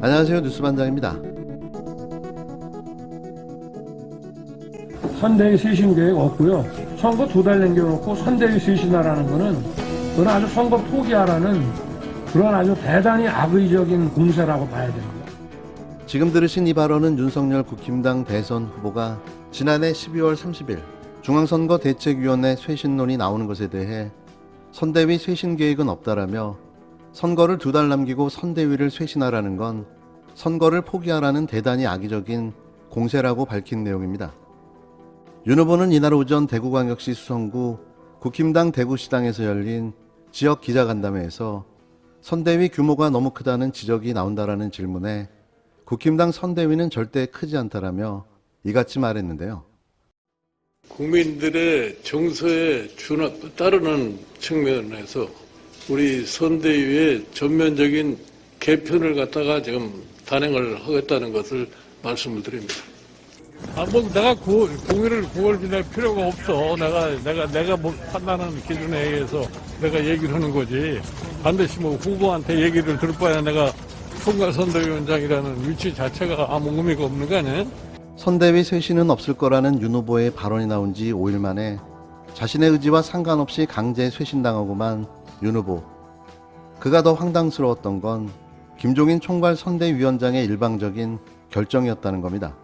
안녕하세요. 뉴스반장입니다. 선대위 쇄신 계획 없고요. 선거 2달 남겨놓고 선대위 쇄신하라는 거는 그건 아주 선거 포기하라는 그런 아주 대단히 악의적인 공세라고 봐야 됩니다. 지금 들으신 이 발언은 윤석열 국힘당 대선 후보가 지난해 12월 30일 중앙선거 대책위원회 쇄신론이 나오는 것에 대해 선대위 쇄신 계획은 없다라며 선거를 2달 남기고 선대위를 쇄신하라는 건 선거를 포기하라는 대단히 악의적인 공세라고 밝힌 내용입니다. 윤 후보는 이날 오전 대구광역시 수성구 국힘당 대구시당에서 열린 지역 기자간담회에서 선대위 규모가 너무 크다는 지적이 나온다라는 질문에 국힘당 선대위는 절대 크지 않다라며 이같이 말했는데요. 국민들의 정서에 따르는 측면에서 우리 선대위의 전면적인 개편을 갖다가 지금 단행을 하겠다는 것을 말씀을 드립니다. 내가 공의를 구걸할 필요가 없어. 내가 뭐 판단하는 기준에 의해서 내가 얘기를 하는 거지. 반드시 뭐 후보한테 얘기를 들을 바에 내가 총괄선대위원장이라는 위치 자체가 아무 의미가 없는 거 아니에요? 선대위 쇄신은 없을 거라는 윤 후보의 발언이 나온 지 5일 만에 자신의 의지와 상관없이 강제 쇄신당하고만 윤 후보. 그가 더 황당스러웠던 건 김종인 총괄 선대위원장의 일방적인 결정이었다는 겁니다.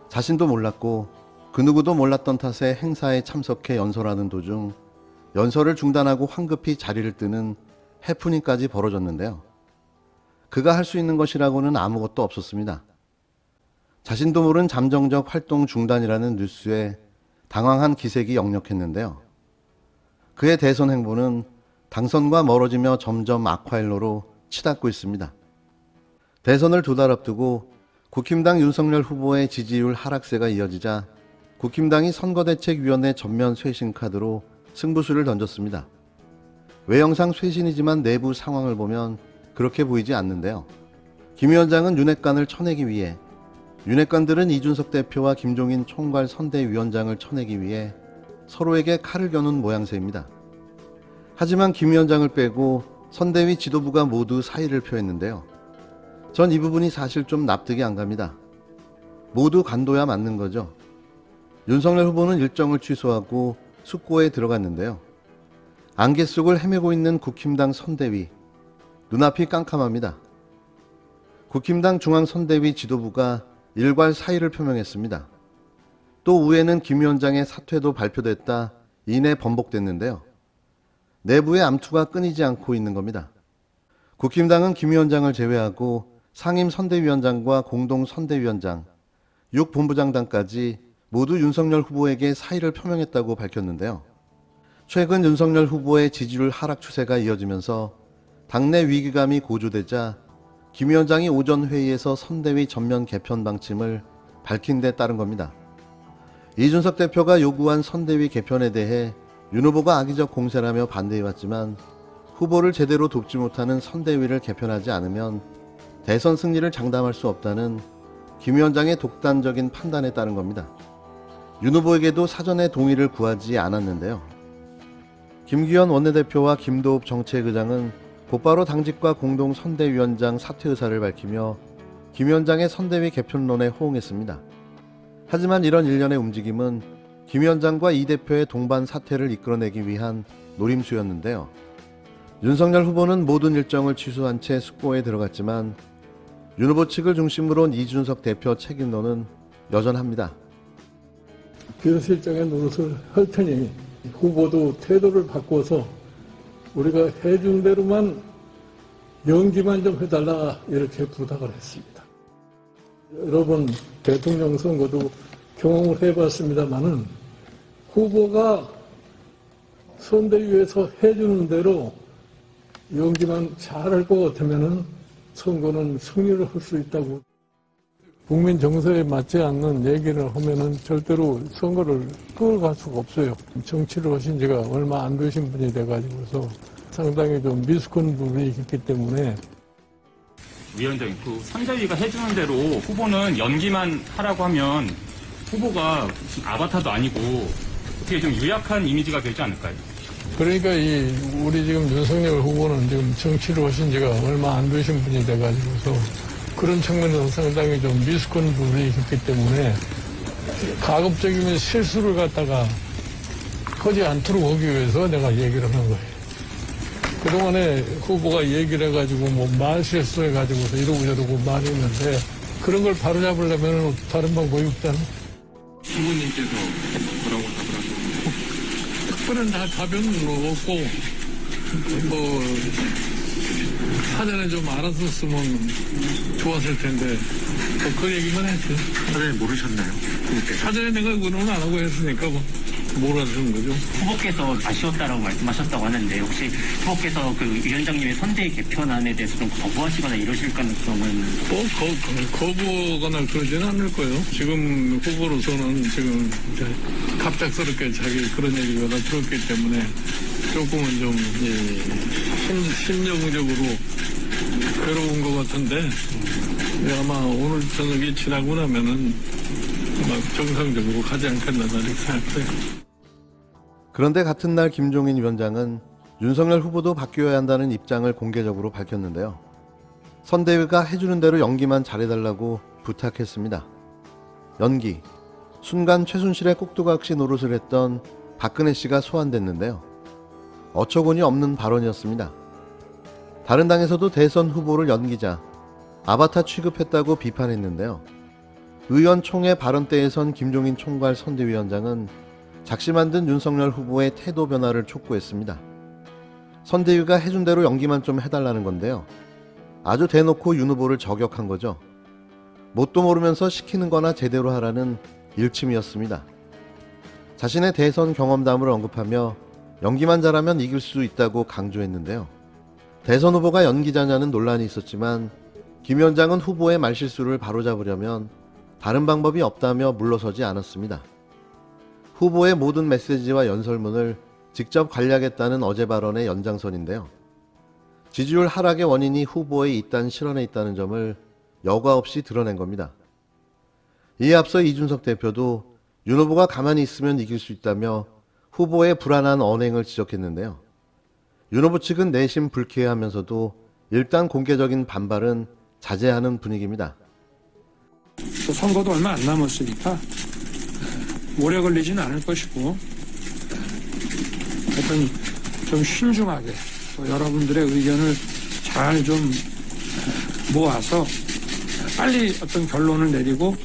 자신도 몰랐고 그 누구도 몰랐던 탓에 행사에 참석해 연설하는 도중 연설을 중단하고 황급히 자리를 뜨는 해프닝까지 벌어졌는데요. 그가 할 수 있는 것이라고는 아무것도 없었습니다. 자신도 모른 잠정적 활동 중단이라는 뉴스에 당황한 기색이 역력했는데요. 그의 대선 행보는 당선과 멀어지며 점점 악화일로로 치닫고 있습니다. 대선을 2달 앞두고 국힘당 윤석열 후보의 지지율 하락세가 이어지자 국힘당이 선거대책위원회 전면 쇄신 카드로 승부수를 던졌습니다. 외형상 쇄신이지만 내부 상황을 보면 그렇게 보이지 않는데요. 김 위원장은 윤핵관을 쳐내기 위해, 윤핵관들은 이준석 대표와 김종인 총괄 선대위원장을 쳐내기 위해 서로에게 칼을 겨눈 모양새입니다. 하지만 김 위원장을 빼고 선대위 지도부가 모두 사의를 표했는데요. 전 이 부분이 사실 좀 납득이 안 갑니다. 모두 간도야 맞는 거죠. 윤석열 후보는 일정을 취소하고 숙고에 들어갔는데요. 안개 속을 헤매고 있는 국힘당 선대위, 눈앞이 깜깜합니다. 국힘당 중앙선대위 지도부가 일괄 사의를 표명했습니다. 또 후에는 김 위원장의 사퇴도 발표됐다 이내 번복됐는데요. 내부의 암투가 끊이지 않고 있는 겁니다. 국힘당은 김 위원장을 제외하고 상임선대위원장과 공동선대위원장, 6본부장단까지 모두 윤석열 후보에게 사의를 표명했다고 밝혔는데요. 최근 윤석열 후보의 지지율 하락 추세가 이어지면서 당내 위기감이 고조되자 김 위원장이 오전 회의에서 선대위 전면 개편 방침을 밝힌 데 따른 겁니다. 이준석 대표가 요구한 선대위 개편에 대해 윤 후보가 악의적 공세라며 반대해왔지만 후보를 제대로 돕지 못하는 선대위를 개편하지 않으면 대선 승리를 장담할 수 없다는 김 위원장의 독단적인 판단에 따른 겁니다. 윤 후보에게도 사전에 동의를 구하지 않았는데요. 김기현 원내대표와 김도읍 정책의장은 곧바로 당직과 공동 선대위원장 사퇴 의사를 밝히며 김 위원장의 선대위 개편론에 호응했습니다. 하지만 이런 일련의 움직임은 김 위원장과 이 대표의 동반 사퇴를 이끌어내기 위한 노림수였는데요. 윤석열 후보는 모든 일정을 취소한 채 숙고에 들어갔지만 윤 후보 측을 중심으로 온 이준석 대표 책임론은 여전합니다. 비서실장의 노릇을 할 테니 후보도 태도를 바꿔서 우리가 해준 대로만 연기만 좀 해달라 이렇게 부탁을 했습니다. 여러 번 대통령 선거도 경험을 해봤습니다만은 후보가 선대위에서 해주는 대로 연기만 잘할 것 같으면은 선거는 승리를 할 수 있다고. 국민 정서에 맞지 않는 얘기를 하면은 절대로 선거를 끌어갈 수가 없어요. 정치를 하신 지가 얼마 안 되신 분이 돼가지고서 상당히 좀 미숙한 부분이 있기 때문에. 위원장님, 선대위가 해주는 대로 후보는 연기만 하라고 하면 후보가 무슨 아바타도 아니고 어떻게 좀 유약한 이미지가 되지 않을까요? 그러니까 우리 지금 윤석열 후보는 지금 정치를 하신 지가 얼마 안 되신 분이 돼가지고서 그런 측면에서 상당히 좀 미숙한 부분이 있기 때문에 가급적이면 실수를 갖다가 하지 않도록 하기 위해서 내가 얘기를 하는 거예요. 그동안에 후보가 얘기를 해가지고 말 실수해가지고서 이러고 저러고 말이 있는데 그런 걸 바로잡으려면 다른 방법이 없잖아. 후보님께서 뭐라고 답을 하셨나요? 특별한 답변은 없고 사전에 좀 알았었으면 좋았을 텐데 그 얘기만 했지. 사전에 모르셨나요? 사전에 내가 의논 안 하고 했으니까 몰라주는 거죠. 후보께서 아쉬웠다라고 말씀하셨다고 하는데 혹시 후보께서 그 위원장님의 선대위 개편안에 대해서 좀 거부하시거나 이러실 가능성은 거부하거나 그러지는 않을 거예요. 지금 후보로서는 지금 이제 갑작스럽게 자기 그런 얘기가 들었기 때문에 조금은 좀 심정적으로 괴로운 것 같은데 아마 오늘 저녁이 지나고 나면은 아마 정상적으로 가지 않겠나 나는 생각해요. 그런데 같은 날 김종인 위원장은 윤석열 후보도 바뀌어야 한다는 입장을 공개적으로 밝혔는데요. 선대위가 해주는 대로 연기만 잘해달라고 부탁했습니다. 연기, 순간 최순실의 꼭두각시 노릇을 했던 박근혜 씨가 소환됐는데요. 어처구니 없는 발언이었습니다. 다른 당에서도 대선 후보를 연기자, 아바타 취급했다고 비판했는데요. 의원총회 발언 때에선 김종인 총괄 선대위원장은 작시 만든 윤석열 후보의 태도 변화를 촉구했습니다. 선대위가 해준 대로 연기만 좀 해달라는 건데요. 아주 대놓고 윤 후보를 저격한 거죠. 뭣도 모르면서 시키는 거나 제대로 하라는 일침이었습니다. 자신의 대선 경험담을 언급하며 연기만 잘하면 이길 수 있다고 강조했는데요. 대선 후보가 연기자냐는 논란이 있었지만 김 위원장은 후보의 말실수를 바로잡으려면 다른 방법이 없다며 물러서지 않았습니다. 후보의 모든 메시지와 연설문을 직접 관리하겠다는 어제 발언의 연장선인데요. 지지율 하락의 원인이 후보의 이딴 실언에 있다는 점을 여과 없이 드러낸 겁니다. 이에 앞서 이준석 대표도 윤 후보가 가만히 있으면 이길 수 있다며 후보의 불안한 언행을 지적했는데요. 윤 후보 측은 내심 불쾌해하면서도 일단 공개적인 반발은 자제하는 분위기입니다. 또 선거도 얼마 안 남았으니까 오래 걸리진 않을 것이고 하여튼 좀 신중하게 또 여러분들의 의견을 잘 좀 모아서 빨리 어떤 결론을 내리고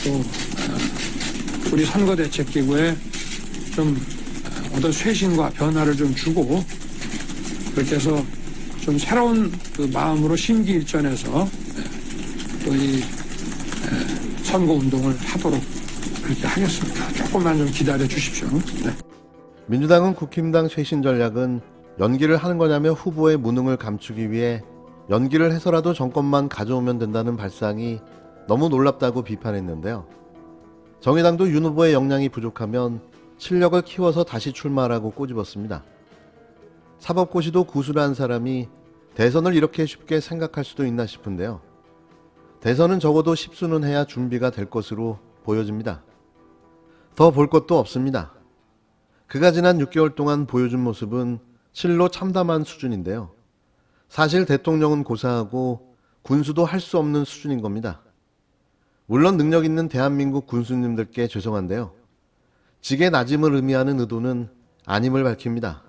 또 우리 선거대책기구에 좀 어떤 쇄신과 변화를 좀 주고 그렇게 해서 좀 새로운 그 마음으로 심기일전해서 또 이 선거운동을 하도록 그렇게 하겠습니다. 조금만 좀 기다려 주십시오. 네. 민주당은 국힘당 쇄신 전략은 연기를 하는 거냐며 후보의 무능을 감추기 위해 연기를 해서라도 정권만 가져오면 된다는 발상이 너무 놀랍다고 비판했는데요. 정의당도 윤 후보의 역량이 부족하면 실력을 키워서 다시 출마하라고 꼬집었습니다. 사법고시도 구술한 사람이 대선을 이렇게 쉽게 생각할 수도 있나 싶은데요. 대선은 적어도 10수는 해야 준비가 될 것으로 보여집니다. 더 볼 것도 없습니다. 그가 지난 6개월 동안 보여준 모습은 실로 참담한 수준인데요. 사실 대통령은 고사하고 군수도 할 수 없는 수준인 겁니다. 물론 능력 있는 대한민국 군수님들께 죄송한데요. 직의 낮음을 의미하는 의도는 아님을 밝힙니다.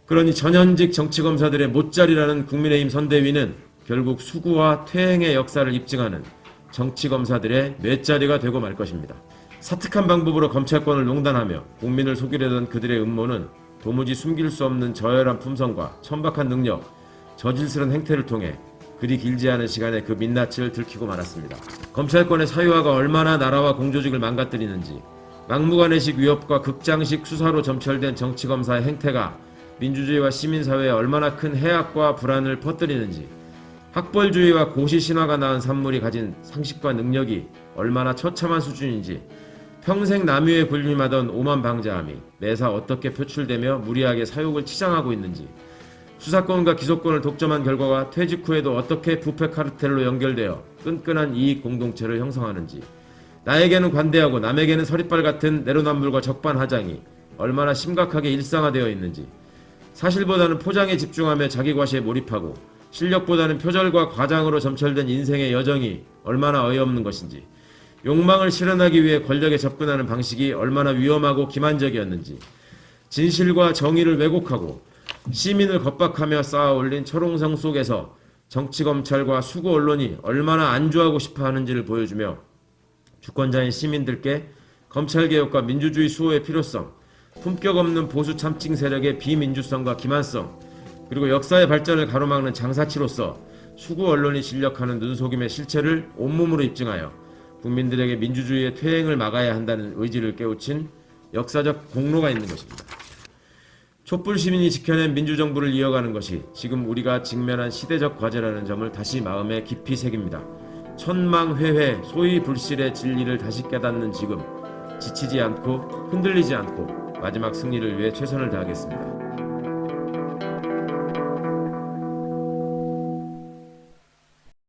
그러니 전현직 정치검사들의 못자리라는 국민의힘 선대위는 결국 수구와 퇴행의 역사를 입증하는 정치검사들의 맷자리가 되고 말 것입니다. 사특한 방법으로 검찰권을 농단하며 국민을 속이려던 그들의 음모는 도무지 숨길 수 없는 저열한 품성과 천박한 능력, 저질스러운 행태를 통해 그리 길지 않은 시간에 그 민낯을 들키고 말았습니다. 검찰권의 사유화가 얼마나 나라와 공조직을 망가뜨리는지, 막무가내식 위협과 극장식 수사로 점철된 정치검사의 행태가 민주주의와 시민사회에 얼마나 큰 해악과 불안을 퍼뜨리는지, 학벌주의와 고시신화가 낳은 산물이 가진 상식과 능력이 얼마나 처참한 수준인지, 평생 남유에 군림하던 오만방자함이 매사 어떻게 표출되며 무리하게 사욕을 치장하고 있는지, 수사권과 기소권을 독점한 결과가 퇴직 후에도 어떻게 부패 카르텔로 연결되어 끈끈한 이익 공동체를 형성하는지, 나에게는 관대하고 남에게는 서리빨 같은 내로남불과 적반하장이 얼마나 심각하게 일상화되어 있는지, 사실보다는 포장에 집중하며 자기 과시에 몰입하고 실력보다는 표절과 과장으로 점철된 인생의 여정이 얼마나 어이없는 것인지, 욕망을 실현하기 위해 권력에 접근하는 방식이 얼마나 위험하고 기만적이었는지, 진실과 정의를 왜곡하고 시민을 겁박하며 쌓아 올린 철옹성 속에서 정치검찰과 수구 언론이 얼마나 안주하고 싶어 하는지를 보여주며 주권자인 시민들께 검찰개혁과 민주주의 수호의 필요성, 품격 없는 보수 참칭 세력의 비민주성과 기만성, 그리고 역사의 발전을 가로막는 장사치로서 수구 언론이 진력하는 눈속임의 실체를 온몸으로 입증하여 국민들에게 민주주의의 퇴행을 막아야 한다는 의지를 깨우친 역사적 공로가 있는 것입니다. 촛불 시민이 지켜낸 민주정부를 이어가는 것이 지금 우리가 직면한 시대적 과제라는 점을 다시 마음에 깊이 새깁니다. 천망회회 소위 불실의 진리를 다시 깨닫는 지금, 지치지 않고 흔들리지 않고 마지막 승리를 위해 최선을 다하겠습니다.